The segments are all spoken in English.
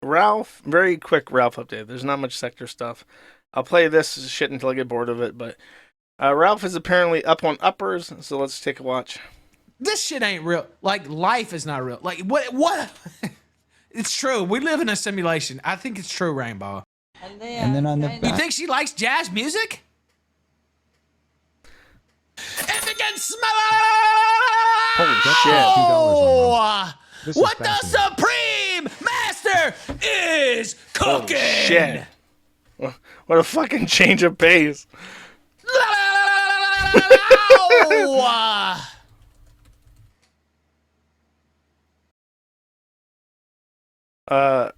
Ralph, very quick Ralph update. There's not much sector stuff. I'll play this shit until I get bored of it, but Ralph is apparently up on uppers, so let's take a watch. This shit ain't real. Like, life is not real. Like, what? It's true. We live in a simulation. I think it's true, Rainbow. And then on the You back. think she likes jazz music? If it can smell. Holy Oh, This is what the fascinating. Supreme Master is cooking. shit. What a fucking change of pace.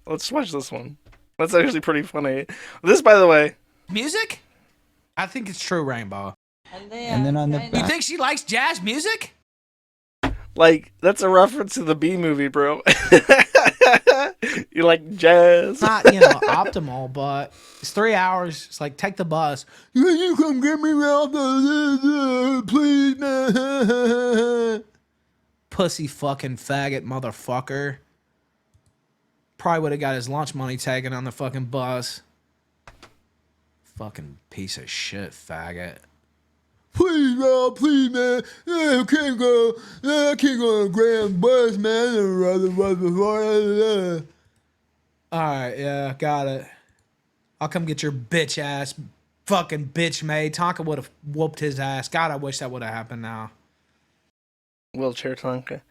Let's watch this one. That's actually pretty funny. This, by the way, Music? I think it's true, Rainbow. And then on the You back. think she likes jazz music? like, that's a reference to the B movie, bro. You like jazz? Not, optimal, but it's 3 hours. It's like, take the bus. You come get me around the please, man. Pussy fucking faggot motherfucker. Probably would have got his lunch money taken on the fucking bus. Fucking piece of shit faggot. Please, Rob, please, man. I can't go on a grand bus, man. Alright, yeah, got it. I'll come get your bitch ass fucking bitch made. Tonka would have whooped his ass. God, I wish that would have happened now. Wheelchair Tonka.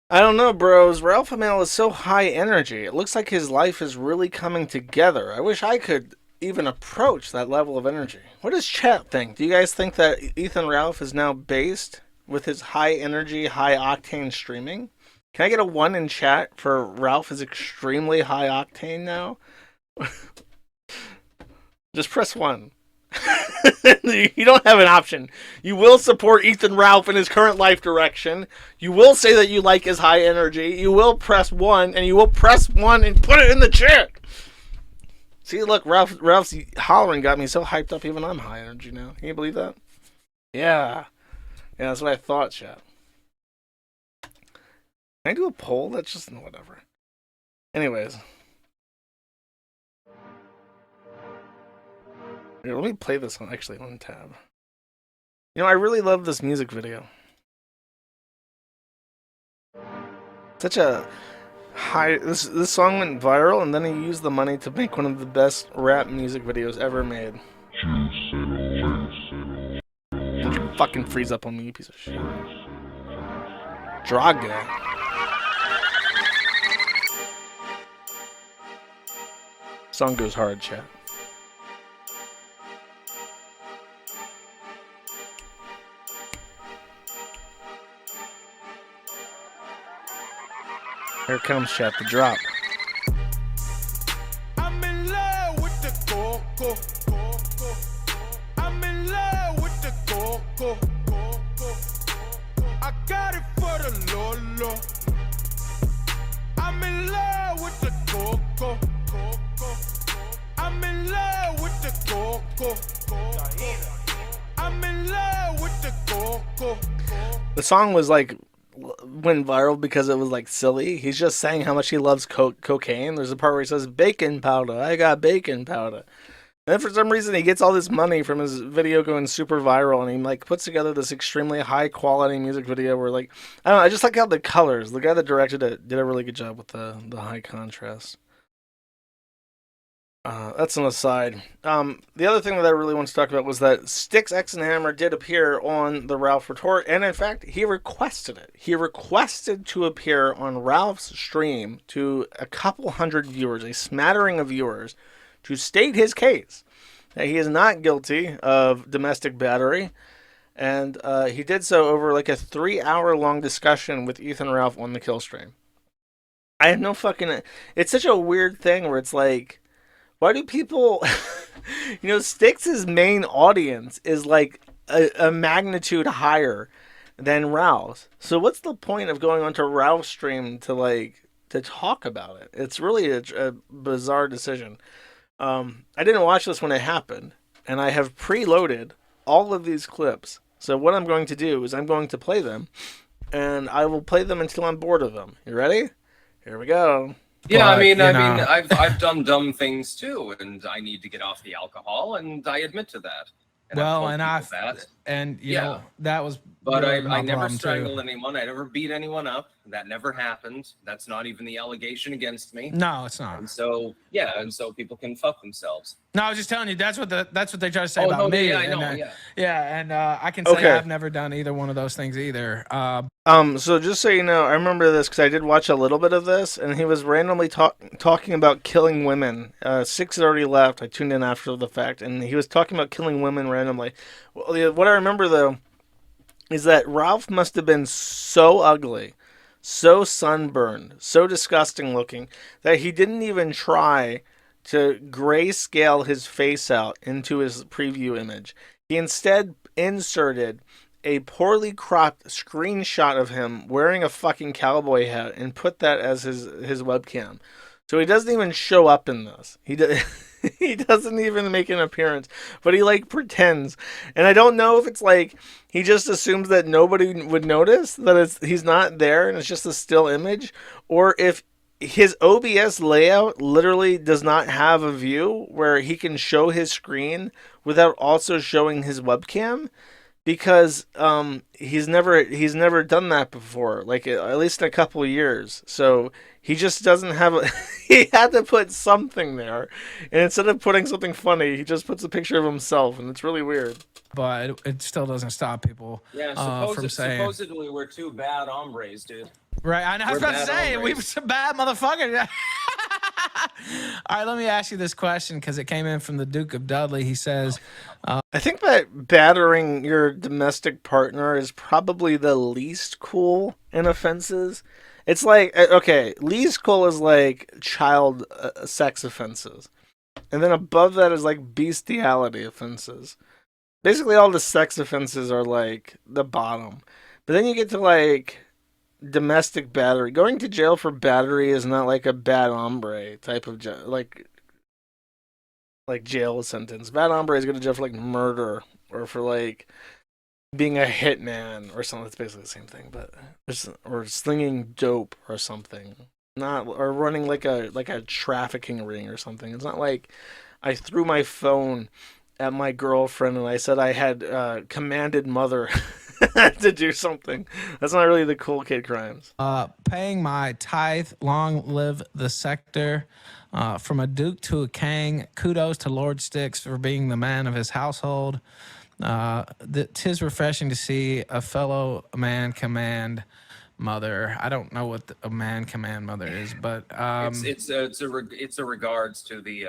I don't know, bros. Ralph Amell is so high energy. It looks like his life is really coming together. I wish I could even approach that level of energy. What does chat think? Do you guys think that Ethan Ralph is now based with his high energy, high octane streaming? Can I get a 1 in chat for Ralph is extremely high octane now? Just press 1. You don't have an option. You will support Ethan Ralph in his current life direction. You will say that you like his high energy. You will press 1, and you will press 1 and put it in the chat. See, look, Ralph's hollering got me so hyped up, even I'm high energy now. Can you believe that? Yeah. Yeah, that's what I thought, chat. Can I do a poll? That's just whatever. Anyways. Here, let me play this one actually on tab. I really love this music video. Such a high. This song went viral, and then he used the money to make one of the best rap music videos ever made. Don't you fucking freeze up on me, you piece of shit. Draga. Song goes hard, chat. Here comes chat, the drop. I'm in love with the coco. I'm in love with the coco. I got it for the Lolo. I'm in love with the coco. I'm in love with the coco. I'm in love with the coco. The song was like went viral because it was like silly. He's just saying how much he loves cocaine. There's a part where he says baking powder. I got baking powder. And then for some reason he gets all this money from his video going super viral, and he like puts together this extremely high quality music video where like I don't know, I just like how the colors. The guy that directed it did a really good job with the high contrast. That's an aside. The other thing that I really want to talk about was that Styxhexenhammer did appear on the Ralph Retort, and in fact, he requested it. He requested to appear on Ralph's stream to a couple hundred viewers, a smattering of viewers, to state his case that he is not guilty of domestic battery, and he did so over like a 3-hour-long discussion with Ethan Ralph on the kill stream. I have no fucking... It's such a weird thing where it's like... Why do people, Styx's main audience is like a magnitude higher than Ralph's. So what's the point of going onto Ralph's stream to talk about it? It's really a bizarre decision. I didn't watch this when it happened, and I have preloaded all of these clips. So what I'm going to do is I'm going to play them, and I will play them until I'm bored of them. You ready? Here we go. Yeah, But, I mean, you know. I've done dumb things too, and I need to get off the alcohol, and I admit to that. And Well, I've and told people that. you Yeah. know, that was But really my I never problem, too. strangled anyone. I never beat anyone up. That never happened. That's not even the allegation against me. No, it's not. And so, yeah, and so people can fuck themselves. No, I was just telling you that's what they try to say Oh, about no, me. yeah, I and, know, yeah. Yeah, and I can say Okay. I've never done either one of those things either. So just so you know, I remember this because I did watch a little bit of this, and he was randomly talking about killing women. Six had already left. I tuned in after the fact, and he was talking about killing women randomly. Well, what I remember though is that Ralph must have been so ugly, so sunburned, so disgusting looking that he didn't even try to grayscale his face out into his preview image. He instead inserted a poorly cropped screenshot of him wearing a fucking cowboy hat and put that as his webcam. So he doesn't even show up in this. He doesn't even make an appearance, but he like pretends. And I don't know if it's like he just assumes that nobody would notice that he's not there and it's just a still image, or if his OBS layout literally does not have a view where he can show his screen without also showing his webcam, because he's never done that before, like at least in a couple of years. So he just doesn't have he had to put something there, and instead of putting something funny, he just puts a picture of himself, and it's really weird. But it still doesn't stop people from saying. Supposedly we're two bad hombres, dude. Right, I was We're about to bad say we were hombres. some bad motherfuckers. All right, let me ask you this question because it came in from the Duke of Dudley. He says, I think that battering your domestic partner is probably the least cool in offenses. It's like, okay, least cool is like child sex offenses. And then above that is like bestiality offenses. Basically, all the sex offenses are like the bottom. But then you get to like domestic battery. Going to jail for battery is not like a bad hombre type of like jail sentence. Bad hombre is going to jail for like murder or for like being a hitman or something. It's basically the same thing, but or slinging dope or something. Not or running like a trafficking ring or something. It's not like I threw my phone at my girlfriend and I said I had commanded mother to do something. That's not really the cool kid crimes. paying my tithe, long live the sector. From a duke to a king, kudos to Lord Styx for being the man of his household. 'Tis refreshing to see a fellow man command mother. I don't know what a man command mother is, but It's a regards to the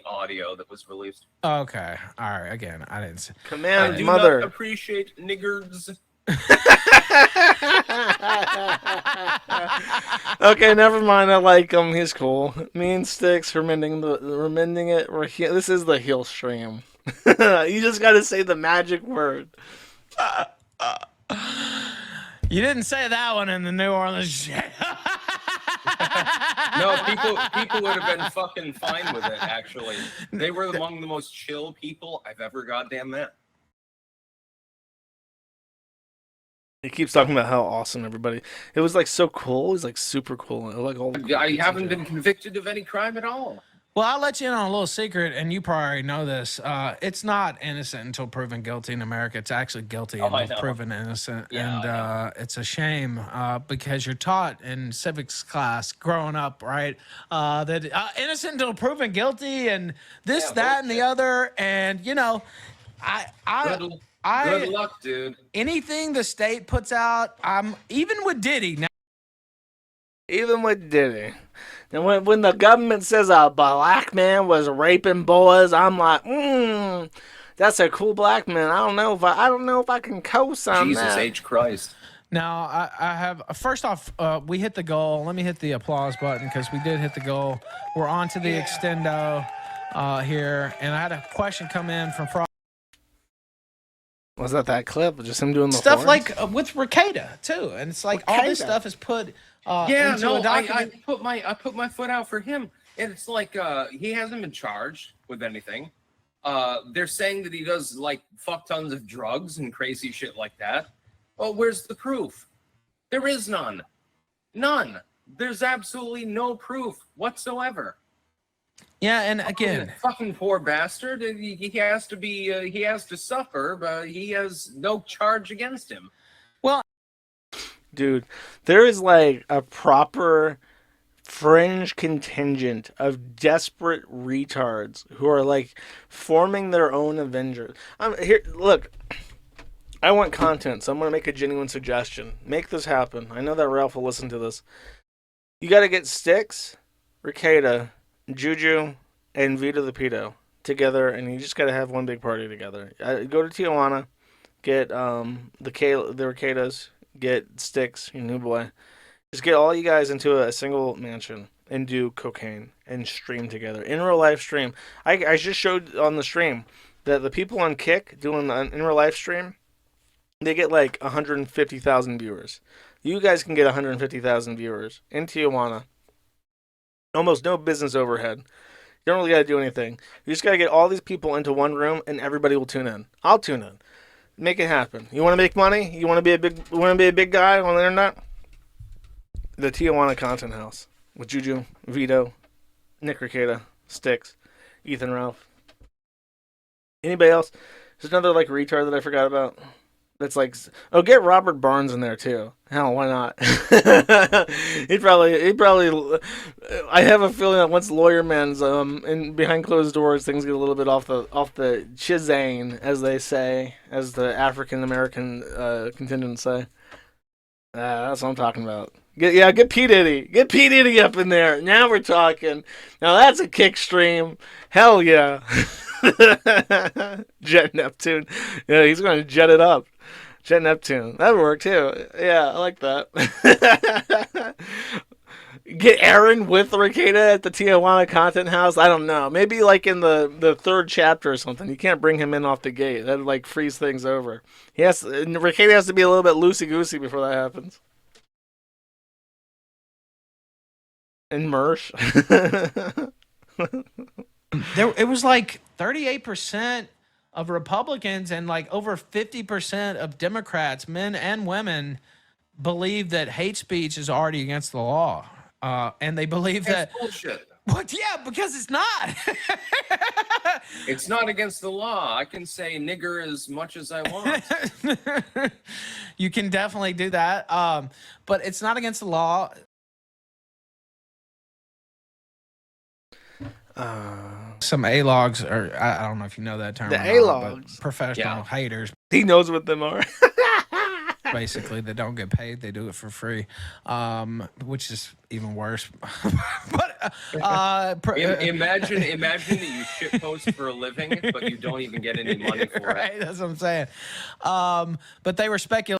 audio that was released. okay. All right. Again, I didn't say. Command I do mother. not appreciate niggers. Okay, never mind. I like him. He's cool. Me and Styx are mending it. This is the heel stream. You just got to say the magic word. You didn't say that one in the New Orleans jail. No, people would have been fucking fine with it, actually. They were among the most chill people I've ever goddamn met. He keeps talking about how awesome everybody. It was like so cool. He's like super cool. Like all. I haven't been convicted of any crime at all. Well, I'll let you in on a little secret, and you probably already know this. It's not innocent until proven guilty in America. It's actually guilty I until know. proven innocent. Yeah, And it's a shame because you're taught in civics class growing up, right, that innocent until proven guilty and this, Yeah, that, and the bullshit. other. And, you know, Good luck, dude. anything the state puts out, even with Diddy. Now, Even with Diddy. And when the government says a black man was raping boys, I'm like, that's a cool black man. I don't know if I can co-sign Jesus that. H. Christ. Now, I have, first off, we hit the goal. Let me hit the applause button because we did hit the goal. We're on to the extendo here. And I had a question come in from Frost. Was that clip? Just him doing the Stuff horns? like with Ricada, too. And it's like all this Ricada. stuff is put Yeah, into no, a document. I put my foot out for him. And it's like he hasn't been charged with anything. They're saying that he does like fuck tons of drugs and crazy shit like that. Well, where's the proof? There is none. None. There's absolutely no proof whatsoever. Yeah, and again, Fucking poor bastard. He has to be. He has to suffer, but he has no charge against him. well, Dude, there is like a proper fringe contingent of desperate retards who are like forming their own Avengers. Here, look. I want content, so I'm going to make a genuine suggestion. Make this happen. I know that Ralph will listen to this. You got to get Styx, Ricada, Juju, and Vito the Pedo together, and you just got to have one big party together. Go to Tijuana, get the Ricadas, get Styx, your new boy. Just get all you guys into a single mansion and do cocaine and stream together. In real life stream. I just showed on the stream that the people on Kick doing an in real life stream, they get like 150,000 viewers. You guys can get 150,000 viewers in Tijuana. Almost no business overhead. You don't really got to do anything. You just got to get all these people into one room, and everybody will tune in. I'll tune in. Make it happen. You want to make money? You want to be a big guy on the internet? The Tijuana Content House with Juju, Vito, Nick Ricada, Styx, Ethan Ralph. Anybody else? There's another like retard that I forgot about. That's like, oh, get Robert Barnes in there too. Hell, why not? he'd probably. I have a feeling that once Lawyer Man's in behind closed doors, things get a little bit off the chizane, as they say, as the African American contingents say. That's what I'm talking about. Get P Diddy. Get P Diddy up in there. Now we're talking. Now that's a kick stream. Hell yeah. Jet Neptune. Yeah, he's going to jet it up. Jet Neptune. That would work too. Yeah, I like that. Get Aaron with Ricada at the Tijuana Content House. I don't know. Maybe like in the third chapter or something. You can't bring him in off the gate. That'd like freeze things over. Ricada has to be a little bit loosey goosey before that happens. And Mersh. it was like 38% of Republicans and like over 50% of Democrats, men and women, believe that hate speech is already against the law. And they believe That's that bullshit. What? Yeah, because it's not. It's not against the law. I can say nigger as much as I want. You can definitely do that. But it's not against the law. Some A-logs, or I don't know if you know that term. The or not, A-logs. but professional haters. He knows what them are. Basically, they don't get paid; they do it for free, which is even worse. But imagine that you shitpost for a living, but you don't even get any money for right, it. That's what I'm saying. But they were speculating.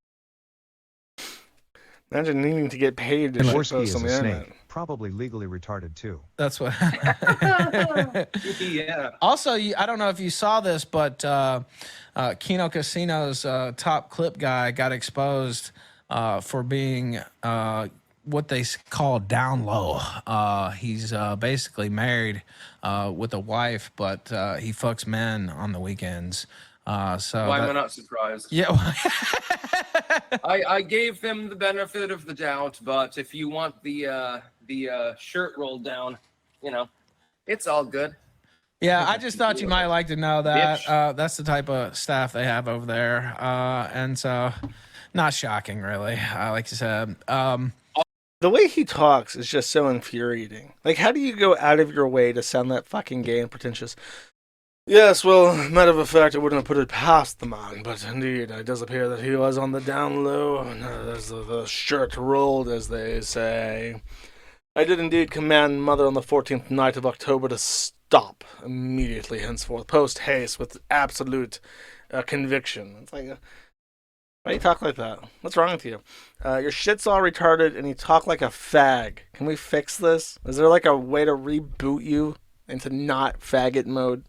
Imagine needing to get paid to Jaworski is shitpost on a the snake, internet. probably legally retarded too. That's what. Yeah. Also, I don't know if you saw this, but Kino Casino's top clip guy got exposed for being what they call down low. He's basically married with a wife, but he fucks men on the weekends. So why am I not surprised? Yeah. I gave them the benefit of the doubt, but if you want the shirt rolled down, it's all good. Yeah, I just thought you might like to know that. Bitch. That's the type of staff they have over there. And so, not shocking, really, like you said. The way he talks is just so infuriating. Like, how do you go out of your way to sound that fucking gay and pretentious? Yes, well, matter of fact, I wouldn't have put it past the man, but indeed, it does appear that he was on the down low, and there's the shirt rolled, as they say. I did indeed command Mother on the 14th night of October to stop immediately henceforth, post-haste, with absolute conviction. It's like, why do you talk like that? What's wrong with you? Your shit's all retarded, and you talk like a fag. Can we fix this? Is there like a way to reboot you into not faggot mode?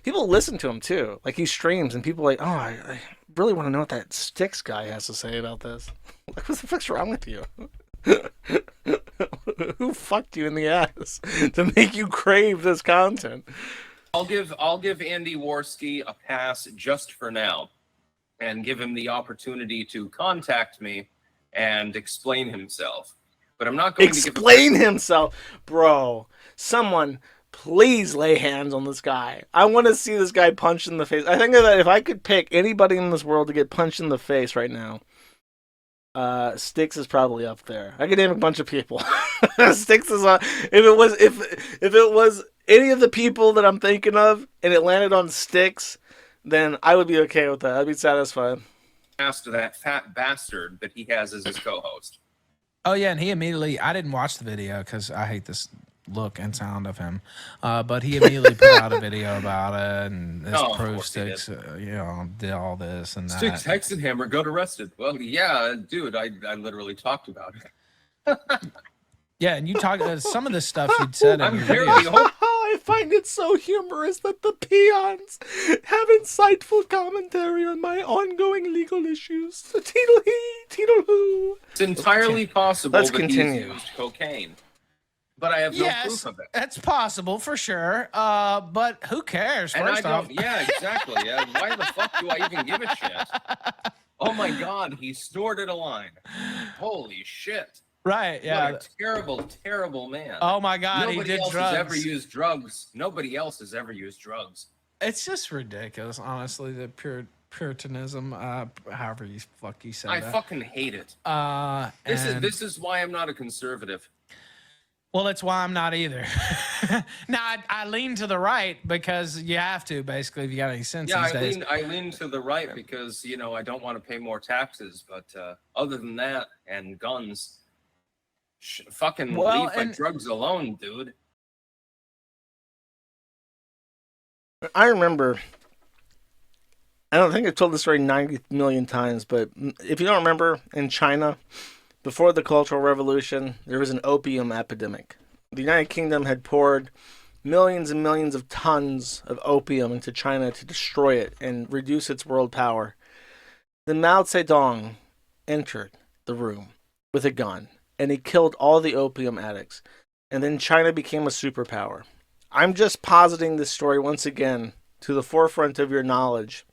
People listen to him too. Like, he streams and people are like, oh, I really want to know what that Styx guy has to say about this. Like, what the fuck's wrong with you? Who fucked you in the ass to make you crave this content? I'll give Andy Worski a pass just for now, and give him the opportunity to contact me and explain himself. But I'm not going to Explain himself, bro. Someone, please lay hands on this guy. I want to see this guy punched in the face. I think that if I could pick anybody in this world to get punched in the face right now, Styx is probably up there. I could name a bunch of people. Styx is on. If it was any of the people that I'm thinking of, and it landed on Styx, then I would be okay with that. I'd be satisfied. asked that fat bastard that he has as his co-host. Oh yeah, and he immediately. I didn't watch the video because I hate this look and sound of him. But he immediately put out a video about it, and this pro Styx, did all this and that. Styxhexenhammer got arrested. Well, yeah, dude, I literally talked about it. Yeah, and you talked some of the stuff you'd said in your very videos. I find it so humorous that the peons have insightful commentary on my ongoing legal issues. Teedle hee, teedle hoo. It's entirely possible Let's that continue. he's used cocaine, but I have no proof of it. That's possible for sure. But who cares? And I First off, don't. Yeah, exactly. Yeah. Why the fuck do I even give a shit? Oh my god, he snorted a line. Holy shit. right? Yeah. What a terrible, terrible man. Oh my God, Nobody he did else drugs. has ever used drugs. Nobody else has ever used drugs. It's just ridiculous, honestly. The Puritanism, however you say I that. fucking hate it. And- This is why I'm not a conservative. Well, that's why I'm not either. Now, I lean to the right because you have to, basically, if you got any sense Yeah, these days. I lean to the right because I don't want to pay more taxes. But other than that, and guns, fucking leave my drugs alone, dude. I remember, I don't think I've told this story 90 million times, but if you don't remember, in China, before the Cultural Revolution, there was an opium epidemic. The United Kingdom had poured millions and millions of tons of opium into China to destroy it and reduce its world power. Then Mao Zedong entered the room with a gun, and he killed all the opium addicts. And then China became a superpower. I'm just positing this story once again to the forefront of your knowledge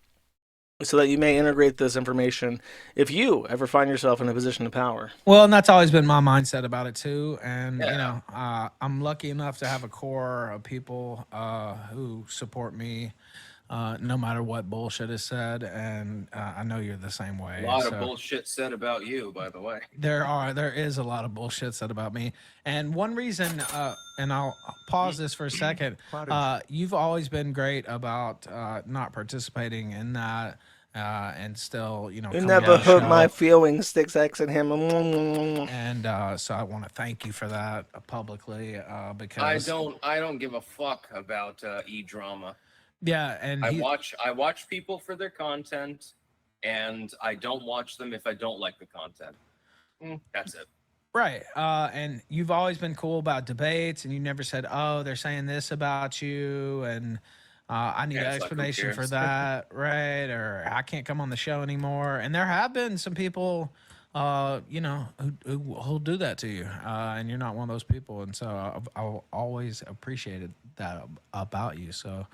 so that you may integrate this information if you ever find yourself in a position of power. Well, and that's always been my mindset about it too. And Yeah. I'm lucky enough to have a core of people who support me, no matter what bullshit is said. And I know you're the same way. A lot of bullshit said about you, by the way. There is a lot of bullshit said about me. And one reason, and I'll pause this for a second. You've always been great about not participating in that. And still, You coming never on the hurt show. my feelings, Styxhexenhammer. And so I want to thank you for that publicly because I don't give a fuck about e-drama. yeah, and I watch people for their content, and I don't watch them if I don't like the content. That's it. right, and you've always been cool about debates, and you never said, "Oh, they're saying this about you," and I need Yeah, an it's like, who explanation for cares? that, right? Or I can't come on the show anymore. And there have been some people, who'll do that to you, and you're not one of those people. And so I've always appreciated that about you. So.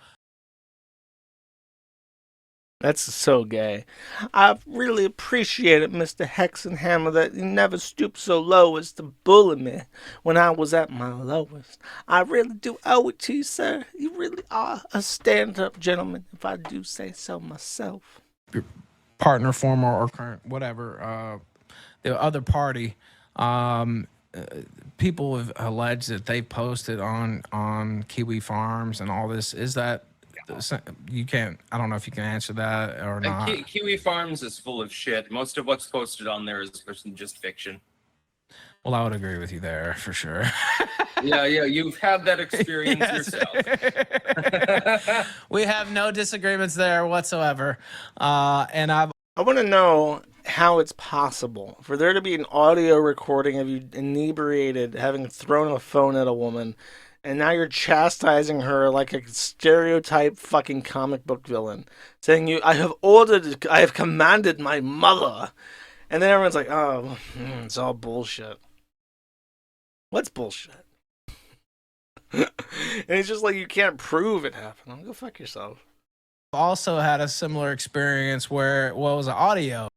That's so gay. I really appreciate it, Mr. Hexenhammer, that you never stooped so low as to bully me when I was at my lowest. I really do owe it to you, sir. You really are a stand-up gentleman, if I do say so myself. Your partner, former or current, whatever, the other party, people have alleged that they posted on Kiwi Farms and all this. Is that you can't? I don't know if you can answer that or not. And Kiwi Farms is full of shit. Most of what's posted on there is just fiction. Well, I would agree with you there for sure. Yeah, you've had that experience Yes. yourself. We have no disagreements there whatsoever. And I want to know how it's possible for there to be an audio recording of you inebriated, having thrown a phone at a woman, and now you're chastising her like a stereotype fucking comic book villain, saying I have commanded my mother, and then everyone's like, oh, it's all bullshit. What's bullshit? And it's just like you can't prove it happened. Go fuck yourself. also had a similar experience where, well, it was an audio.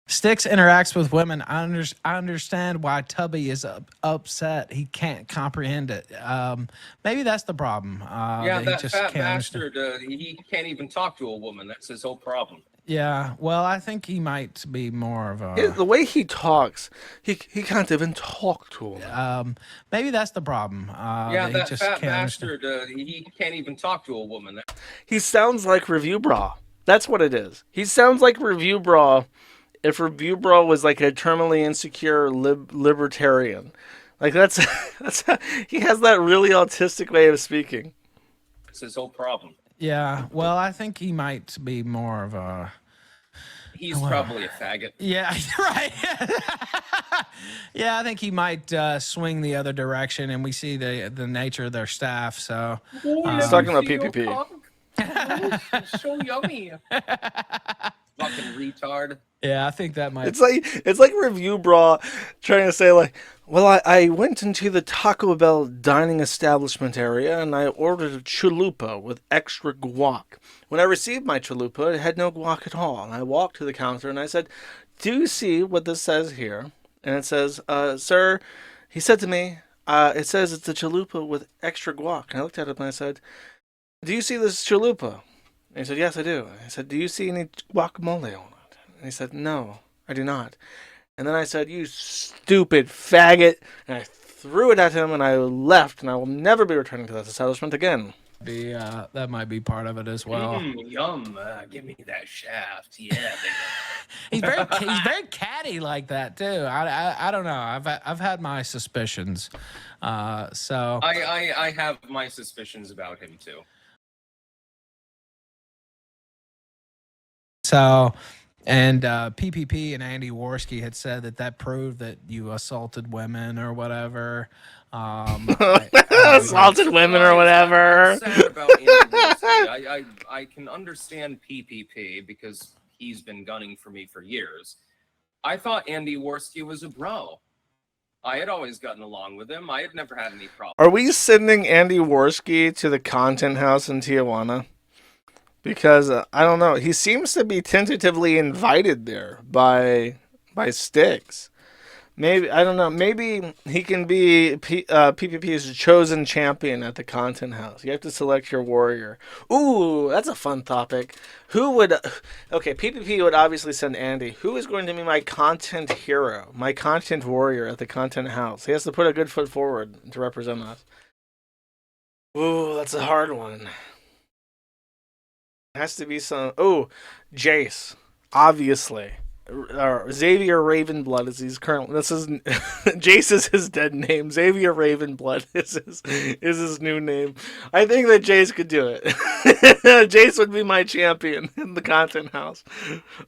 Styx interacts with women. I understand why Tubby is upset. He can't comprehend it. Maybe that's the problem. Yeah, he that just fat can't understand. bastard. He can't even talk to a woman. That's his whole problem. Yeah, well, I think he might be more of The a. way he talks, he can't even talk to him. Maybe that's the problem. Yeah, he that just fat can't understand. bastard. He can't even talk to a woman. He sounds like Review Bra. That's what it is. He sounds like Review Bra if Review Bra was like a terminally insecure libertarian. Like that's he has that really autistic way of speaking. That's his whole problem. Yeah, well, I think he might be more of a. He's probably a faggot. Yeah, right. Yeah, I think he might swing the other direction, and we see the nature of their staff. So He's talking about PPP. So yummy. Fucking retard. yeah, I think that might. It's like Review Bra trying to say like, well, I went into the Taco Bell dining establishment area and I ordered a chalupa with extra guac. When I received my chalupa, it had no guac at all. And I walked to the counter and I said, "Do you see what this says here?" And it says, "Sir," he said to me, "it says it's a chalupa with extra guac." And I looked at it and I said, "Do you see this chalupa?" And he said, "Yes, I do." I said, "Do you see any guacamole on it?" And he said, "No, I do not." And then I said, "You stupid faggot." And I threw it at him and I left, and I will never be returning to that establishment again. That might be part of it as well. Yum. Give me that shaft. Yeah, baby. He's very catty like that too. I don't know. I've had my suspicions. So I have my suspicions about him too. And PPP and Andy Worski had said that proved that you assaulted women or whatever. Assaulted women or whatever. I'm sad about Andy Wilson. I can understand PPP because he's been gunning for me for years. I thought Andy Worski was a bro. I had always gotten along with him. I had never had any problems. Are we sending Andy Worski to the content house in Tijuana? Because I don't know, he seems to be tentatively invited there by Styx. Maybe I don't know. Maybe he can be PPP's chosen champion at the content house. You have to select your warrior. Ooh, that's a fun topic. Who would? Okay, PPP would obviously send Andy. Who is going to be my content hero, my content warrior at the content house? He has to put a good foot forward to represent us. Ooh, that's a hard one. Has to be some. Oh, Jace, obviously. Xavier Ravenblood is his current. This is Jace is his dead name. Xavier Ravenblood is his new name. I think that Jace could do it. Jace would be my champion in the content house,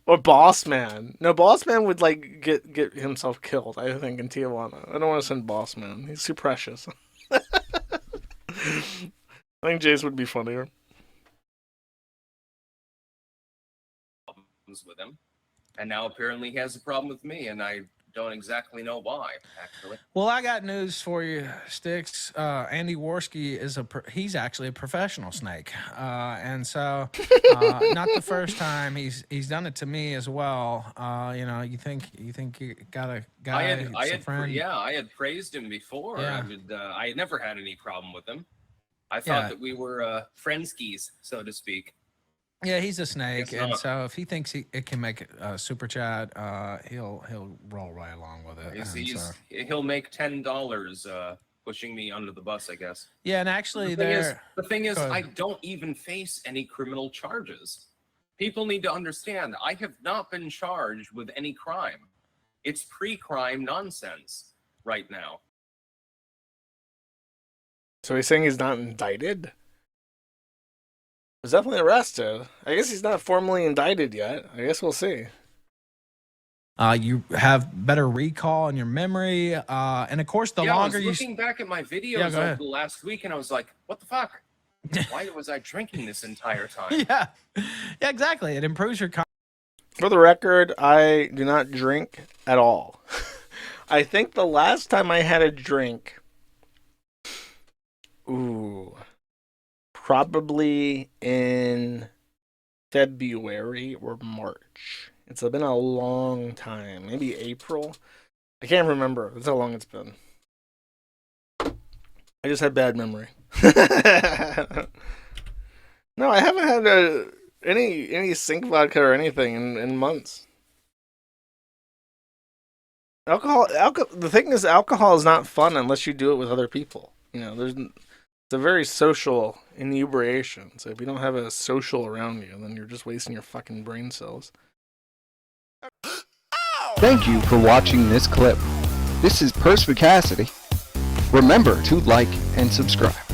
or Boss Man. No, Boss Man would like get himself killed. I think in Tijuana. I don't want to send Boss Man. He's too precious. I think Jace would be funnier. With him, and now apparently he has a problem with me, and I don't exactly know why. Actually, well, I got news for you, Styx. Andy Worski he's actually a professional snake, and so not the first time he's done it to me as well. You know, you think you got a guy, I had praised him before. Yeah. I had never had any problem with him. I thought that we were friendskies, so to speak. Yeah, he's a snake, and so if he thinks it can make super chat, he'll roll right along with it. He'll make $10 pushing me under the bus, I guess. Yeah, and actually, the thing is, I don't even face any criminal charges. People need to understand, I have not been charged with any crime. It's pre-crime nonsense right now. So he's saying he's not indicted? Was definitely arrested. I guess he's not formally indicted yet. I guess we'll see. You have better recall in your memory, and of course, the longer I was looking back at my videos over the last week, and I was like, "What the fuck? Why was I drinking this entire time?" Yeah, exactly. It improves your. For the record, I do not drink at all. I think the last time I had a drink, probably in February or March. It's been a long time. Maybe April. I can't remember. That's how long it's been. I just had bad memory. No, I haven't had any sink vodka or anything in months. Alcohol. The thing is, alcohol is not fun unless you do it with other people. You know, it's a very social inebriation. So if you don't have a social around you, then you're just wasting your fucking brain cells. Thank you for watching this clip. This is Perspicacity. Remember to like and subscribe.